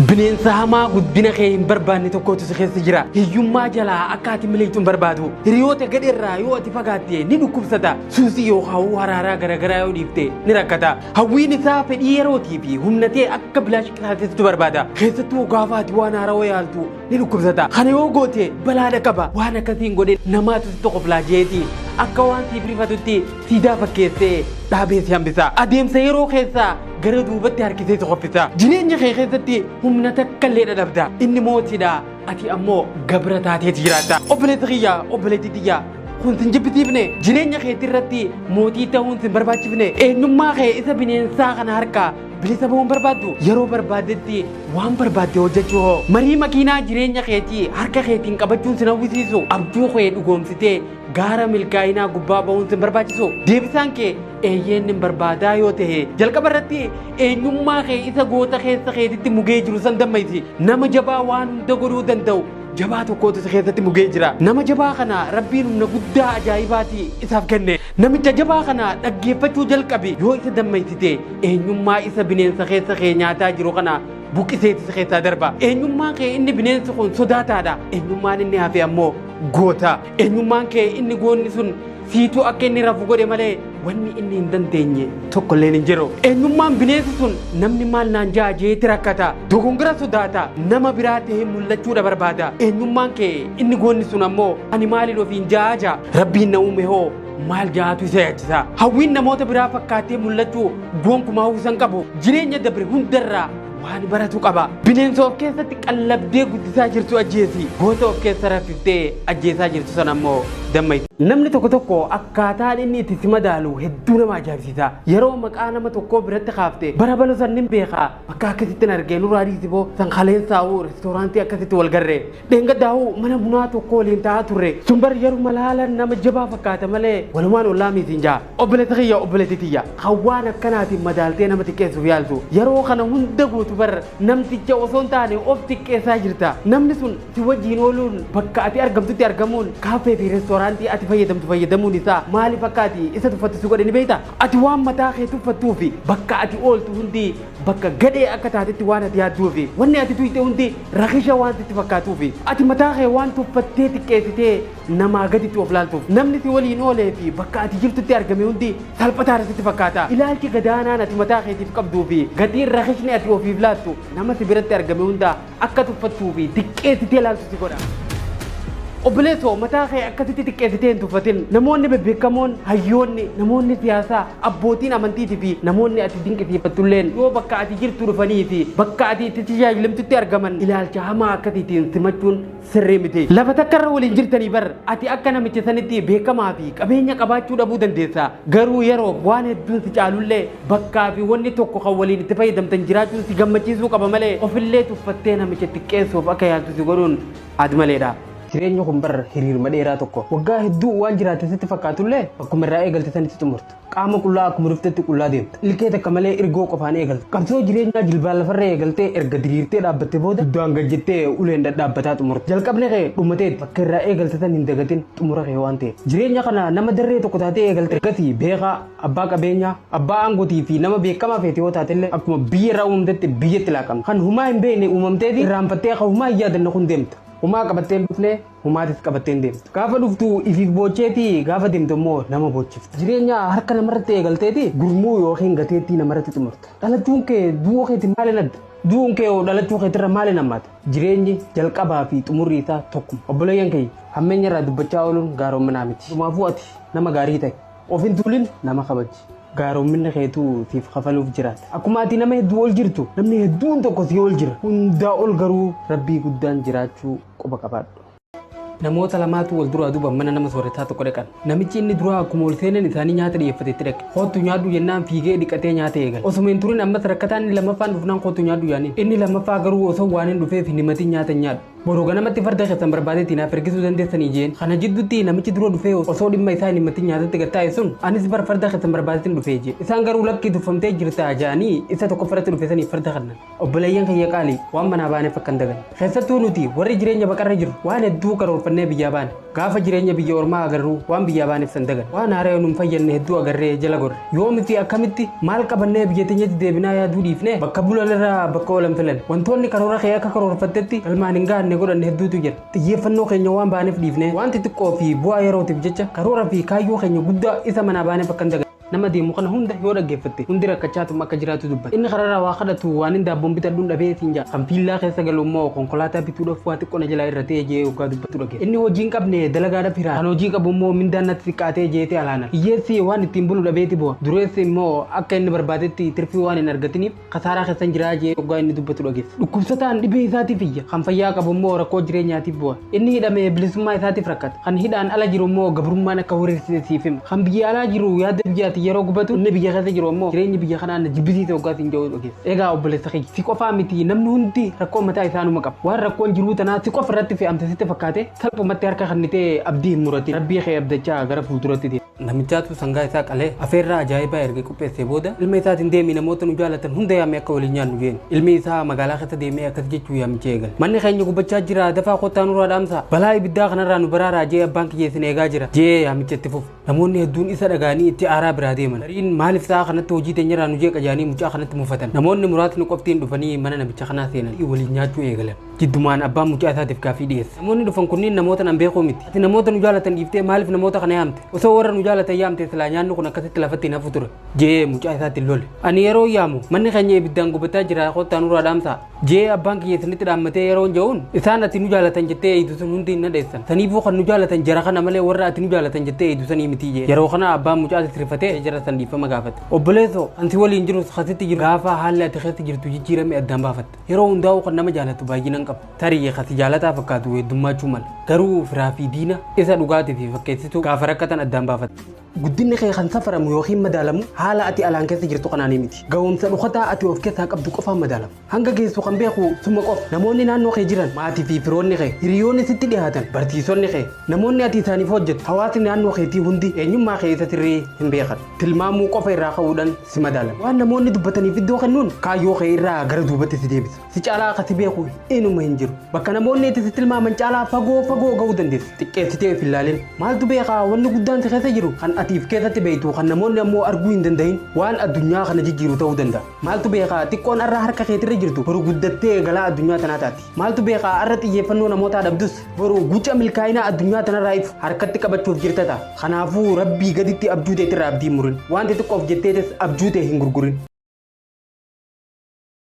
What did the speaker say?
bineensa hamaa guddina kee hin barbaanne tokkotu si keessa jira hiyyummaa jalaa akka ati miliixuun barbaadu hiriyoota gadheerraa yoo ati fagaatte ni dhukkubsata suusii yookaan haraaraa garagaraa yoo dhiifte ni rakkata hawwiin isaa fedhii yerootii fi humnatee akka bilaash qixaateessitu barbaada keessattuu gaafa ati waan haarawaa yaaltu ni dhukkubsata kana yoo goote balaadha qaba waan akkasiin godhe namaatu si tokko filaajeeti akka waan siif rifatutti siidaa fakkeessee dhaabee si hambisa adeemsa yeroo keessaa gara duubatti harkisee si qoffisa jireenya kee keessatti humna takka illee dhadhabda inni mootiidha ati ammoo gabra taateeti jiraata obboleessa kiyya obboleettii tiyya kun sin jibbisiifne jireenya keetti irratti mootii ta'uun sin barbaachifne eenyummaa kee isa bineensaa kana harkaa bilisa bahuun barbaaddu yeroo barbaadetti waan barbaadde hojjechuu hoo marii makiinaa jireenya keetii harka keetiin qabachuun sin hawwisiisu abjuu kee dhugoomsitee gaara milkaa'inaa gubbaa bahuun sin barbaachisu deebisaan kee eeyyeen hin barbaadaa yoo ta'e jalqaba irratti eenyummaa kee isa goota keessa keetitti mugee jiru san dammaysi nama jabaa waan hunda godhuu danda'u jabaa tokkootu si keessatti mugee jira nama jabaa kana rabbiin humna guddaa ajaa'ibaati isaaf kenne namicha jabaa kana dhaggeeffachuu jalqabi yoo isa dammaysite eenyummaa isa bineensa keessa kee nyaataa jiru kana buqqiseeti si keessaa darba eenyummaan kee inni bineensi kun sodaataadha eenyummaan inni hafe ammoo goota eenyummaan kee inni goonni sun siituu akka inni rafu godhe malee wanni inni hin dandeenye tokko illee hin jiru eenyummaan bineensi sun namni maal naan ja'a jeeti rakkata dogongora sodaata nama biraa ta'ee mul'achuudha barbaada eenyummaan kee inni goonni sun ammoo ani maaliin ofiin ja'a ja'a rabbiin na uume hoo maal ja'atu isa yaachisa hawwiin namoota biraa fakkaatee mul'achuu gonkumaa hawwisan qabu jireenya dabre hundarraa waan baratu qaba bineensa of keessatti qallabdee guddisaa jirtu ajjeesi goota of keessa raffiftee ajjeesaa jirtu san ammoo dammayti namni tokko akkaataan inni itti si madaalu hedduu nama ajaa'ibsiisa yeroo maqaa nama tokkoo biratti kaafte bara baloo sannin beekaa bakka akkasitti hin argee nurraa dhiisiboo san kaleensaa'uu reestooraantii akkasitti wal garree dheengaddaa'uu mana bunaa tokko waliin taa'aa turre sun bar yeruma laalan nama jabaa fakkaata malee walumaan ollaa miitiin ja'a obboleessa kiyya obboleettii tiyya hawwaan akkanaatiin madaaltee nama xiqqeessuuf yaaltu yeroo kana hunda guutu bar namticha osoo hin taane of xiqqeessaa jirta namni sun si wajjiin ooluun bakka ati argamtutti argamuun kaafee fi reestooraantii ati fayyadamuun isaa maaliif akka ati isa tuffattisu godhe ni beekta ati waan mataa kee tuffattuufi bakka ati ooltu hundi bakka gadhee akka taatetti waan ati yaadduufi wanni ati tuyte hundi rakisha waan sitti fakkaatuufi ati mataa kee waan tuffattee xiqqeessitee namaa gaditti of laaltuuf namni si waliin oolee fi bakka ati jirtutti argame hundi salphataadha sitti fakkaata ilaalchi gadaanaan ati mataa keetiif qabduufi gatiin rakishni ati ofiif laattu nama si biratti argame hunda akka tuffattuufi xiqqeessitee laaltu si godha obboleessoo mataa kee akkasitti xiqqeessitee hin tuffatin namoonni bebbeekamoon hayyoonni namoonni siyaasaa abbootiin amantiitii fi namoonni ati dinqisiifattulleen yoo bakka ati jirtu dhufanii fi bakka ati itti tajaajilamtutti argaman ilaalcha hamaa akkasiitiin simachuun sirrii miti lafa takkarra waliin jirtanii bar ati akka namicha sanitti beekamaa fi qabeenya qabaachuu dhabuu dandeessa garuu yeroo waan hedduun si caalullee bakkaa fi wanni tokko kan waliin itti fayyadamtan jiraachuun si gammachiisuu qaba malee ofillee tuffattee namicha xiqqeessuuf akka yaaltu si godhuun admaleedha jireenya kun bar hiriirma dheeraa tokko waggaa hedduu waan jiraate sitti fakkaatullee akkuma irraa eegalte sanitti xumurtu qaama qullaa akkuma ruftetti qullaa deemta ilkee takka malee ergoo qofaan eegalta qabsoo jireenyaa jilbaan lafarra eegaltee erga diriirtee dhaabbatte booda guddaan gajjettee uleen dhadhaabbataa xumurtu jalqabni kee dhumateet bakka irraa eegalte san hin dagatin xumura kee waan ta'eef jireenya kana nama darree tokko taatee eegalte gatii beekaa abbaa qabeenyaa abbaa aangotii fi nama beekamaa feete yoo taatellee akkuma biyya irraa uumamtetti biyyatti laaqamta kan humaa hin beekne uumamteeti irraanfattee kan humaa hin yaadanne kun deemta humaa qabatteen dhufne humaatis qabatteen deemtu gaafa dhuftu ifiif boocheeti gaafa deemtu immoo nama boochifta jireenya harka namarratti eegalteeti gurmuu yookiin gateettii namarratti xumurta dhalachuun kee du'uu keetti maali nadda du'uun kee dhalachuu keetirra maali nammaata jireenyi jalqabaa fi xumurri isaa tokkuma obboleeyyan kee hammeenya irraa dubbachaa ooluun gaaromminaa miti dhumaafuu ati nama gaarii ta'e ofin tuulin nama kabaji gaaromminni keetuu siif kafaluuf jiraata akkuma ati nama hedduu ol jirtu namni hedduun tokko si ol jira hundaa ol garuu rabbii guddaan jiraachuu quba qabaadhu namoota lamaatu wal duraa duuba mana nama sooretaa tokko dhaqan namichi inni duraa akkuma ol seenan isaanii nyaata dhiyeeffateetti dhaqe kootu nyaadhu jennaan fiigee dhiqatee nyaata eegal osuma hin turin ammas rakkataan inni lammaffaan dhufnaan kootu nyaadhu yaaniin inni lammaffaa garuu osoo waan hin dhufeef hin himatin nyaata nyaadhu Boru ganamatti farda keessan barbaadetti naaf ergisuu dandeessanii jeen kana jidduutti namichi duroo dhufee osoo dhimma isaa himatti nyaatatti gattaa'e sun anis bar farda keessan barbaadetti dhufee jee isaan garuu lakkii tuffamtee jirta jaanii isa tokko farratti dhufe sanii farda kannan obboleeyyan kiyya qaalii waan manaa baaneef akka hin dagan keessattuu nuti warri jireenya baqarra jiru waan hedduu karoorfannee biyyaa baane gaafa jireenya biyya ormaa agarru waan biyyaa baaneef san dagan waan haaree nuun fayyanne hedduu agarree jala gorre yoomiti akkamitti maal qabannee biyya teenyatti deebinaa yaaduu dhiifne bakka bulalirraa bakka oolan filan wantoonni karoora kee akka karoorfattetti galmaan hin gaanne godhanne hedduutu jira xiyyeeffannoo keenya waan baaneef dhiifne wanti xiqqoo fi bu'aa yerootiif jecha karoora fi kaayyoo keenya guddaa isa manaa baaneef akka hin dagan nama deemu kana hunda yoo dhaggeeffatte hundi rakkachaatuma akka jiraatu dubbata inni kararraa waa kadhatu waan hin daabboon bitadhuun dhabee siin jaa kan fiillaa keessa galu immoo konkolaataa bituudhaaf waa xiqqoo na jalaa irra ta'ee jee yookaan dubbatu dhage inni hojii hin qabne dalagaadhaaf hiraa kan hojii qabu immoo mindaan natti xiqqaatee jeetee alaana hiyyeessi waan ittiin bulu dhabeeti bu'a dureessi immoo akka inni barbaadetti tirfii waan hin argatiniif kasaaraa keessan jiraa jee yookaan inni dubbatu dhageessa dhukkubsataan dhibee isaatiif iyya kan fayyaa qabu immoo rakkoo jireenyaatiif bu'a inni hidhamee bilisummaa isaatiif rakkata kan hidhaan ala jiru immoo gabrummaan akka horiirsite siif hima kan biyya alaa jiru yaada biyyaati yeroo gubatu inni biyya keessa jiru ammoo jireenyi biyya kanaan jibbisiisa hoggaatiin jiru dhageessa egaa obboleessa kiyya si qofaa miti namni hundi rakkoo mataa isaanuma qaba waan rakkoon jiruu tanaa si qofa irratti fe'amte sitti fakkaate salphumatti harka kannitee abdii hin muratin rabbii kee abdachaa gara fuulduratti deema namichaatu sangaa isaa qalee afeerraa ajaa'ibaa erga qopheessee booda ilma isaatiin deemee namoota nu jaalatan hunda yaamee akka waliin nyaannu jeen ilmi isaa magaalaa keessa deemee akkas jechuu yaamichee eegale manni keenya gubachaa jira dafaa kottaa nurraa dhaamsa balaa ibiddaa kanarraa nu baraaraa jee abbaan kiyyeessin eegaa jira jee yaamichatti fufu namoonni hedduun isa dhagaanii itti aaraa biraa deeman gariin maaliif sa'a kanatti hojii teenyarraa nu jee qajaanii mucaa kanatti mufatan namoonni muraasni qoftiin dhufanii mana namicha kanaa seenan waliin nyaachuu eegalan jiddumaan abbaan mucaa isaatiif gaafii dhiyeesse namoonni dhufan kunniin namoota nan beekuu miti ati namoota nu jaalatan dhiiftee maaliif namoota kana yaamte osoo warra nu jaalatan yaamte silaa nyaanni kun akkasitti lafatti hin hafu ture jee mucaa isaatti lole ani yeroo yaamu manni keenya ibiddaan gubataa jira kottaa nurraa dhaamsaa jee abbaan kiyya isinitti dhaammatee yeroon ja'uun isaan ati nu jaalatan jettee eeydu sun hundi hin nadheessan saniifuu kan nu jaalatan jara kana malee warra ati nu jaalatan jettee eeydu sanii miti jee yeroo kana abbaan mucaa sirrifatee jara san dhiifama gaafate obboleessoo ansi waliin jiru kasitti jiru gaafa haalli ati keessa jirtu jijjiirame addaan baafatte yeroo hundaa'u kan nama jaalatu baay'inaan qaba tarii kasi jaalataa fakkaatu heddummaachuu mala garuu firaa fi diina isa dhugaatii fi fakkeessitu gaafa rakkatan addaan baafatte guddinni kee kan safaramu yookiin madaalamu haala ati alaan keessa jirtu kanaanii miti ga'umsa dhukataa ati of keessaa qabdu qofaan madaalamu hanga geessu kan beeku suma qofa namoonni naannoo kee jiran maatii fi firoonni kee hiriyoonni sitti dhiyaatan barsiisonni kee namoonni ati isaaniif hojjetu hawaasni naannoo keetii hundi eenyummaa kee isa sirrii hin beekan tilmaamuu qofa irraa ka'uudhaan si madaalamu waan namoonni dubbataniif iddoo kennuun kaayyoo kee irraa gara duubatti si deebisa si caalaa akkasi beeku eenyuma hin jiru bakka namoonni itti si tilmaaman caalaa fagoo ga'uu dandeessi xiqqeessitee of ilaalin maaltu beekaa wanni guddaan si keessa jiru kan atiif keessatti beeytu kan namoonni ammoo arguu hin danda'in waan addunyaa kana jijjiiru ta'uu danda'a maaltu beekaa xiqqoon arra harka keetirra jirtu boru guddattee galaa addunyaa tanaa taati maaltu beekaa arra xiyyeeffannoo namootaa dhabdus boru guca milkaa'inaa addunyaa tanarraa ifu harkatti qabachuuf jirta ta'a kanaafuu rabbii gaditti abjuu teetirraa abdii murin wanti xiqqoof jetteetis abjuu tee hin gurgurin